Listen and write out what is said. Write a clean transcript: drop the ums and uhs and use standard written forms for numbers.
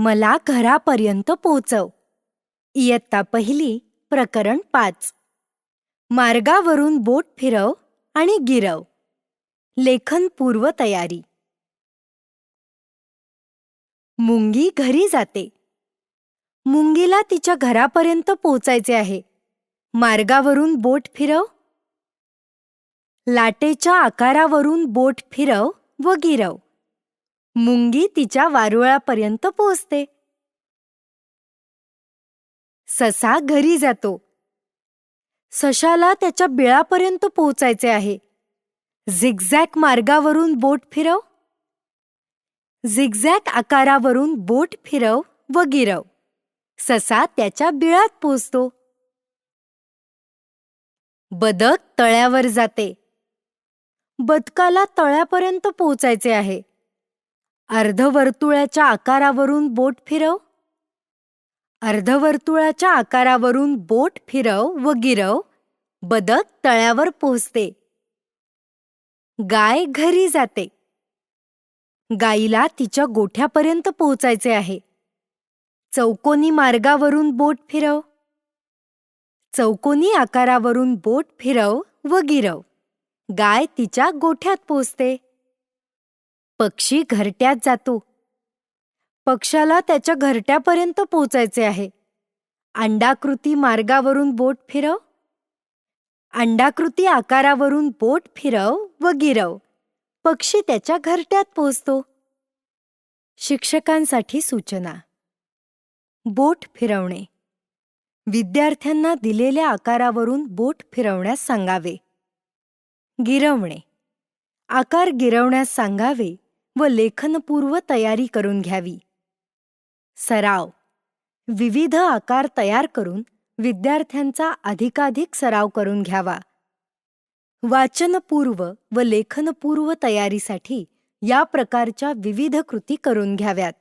मला घरापर्यंत पोहोचव. इयत्ता पहिली, प्रकरण 5. मार्गावरून बोट फिरव आणि गिरव. लेखन पूर्व तयारी. मुंगी घरी जाते. मुंगीला तिच्या घरापर्यंत पोहोचायचे आहे. मार्गावरून बोट फिरव. लाटेच्या आकारावरून बोट फिरव व गिरव. मुंगी तिच्या वारुळापर्यंत पोहोचते. ससा घरी जातो. सशाला त्याच्या बिळापर्यंत पोहोचायचे आहे. झिगझॅग मार्गावरून बोट फिरव. झिगझॅग आकारावरून बोट फिरव व गिरव. ससा त्याच्या बिळात पोहोचतो. बदक तळ्यावर जाते. बदकाला तळ्यापर्यंत पोहोचायचे आहे. अर्धवर्तुळाच्या आकारावरून बोट फिरव. अर्धवर्तुळाच्या आकारावरून बोट फिरव व गिरव. बदक तळ्यावर पोहोचते. गाय घरी जाते. गायीला तिच्या गोठ्यापर्यंत पोहोचायचे आहे. चौकोनी मार्गावरून बोट फिरव. चौकोनी आकारावरून बोट फिरव व गिरव. गाय तिच्या गोठ्यात पोहोचते. पक्षी घरट्यात जातो. पक्षाला त्याच्या घरट्यापर्यंत पोहोचायचे आहे. अंडाकृती मार्गावरून बोट फिरव. अंडाकृती आकारावरून बोट फिरव व गिरव. पक्षी त्याच्या घरट्यात पोहोचतो. शिक्षकांसाठी सूचना. बोट फिरवणे. विद्यार्थ्यांना दिलेल्या आकारावरून बोट फिरवण्यास सांगावे. गिरवणे. आकार गिरवण्यास सांगावे व लेखनपूर्व तयारी करून घ्यावी. सराव. विविध आकार तयार करून विद्यार्थ्यांचा अधिकाधिक सराव करून घ्यावा. वाचनपूर्व व लेखनपूर्व तयारीसाठी या प्रकारच्या विविध कृती करून घ्याव्यात.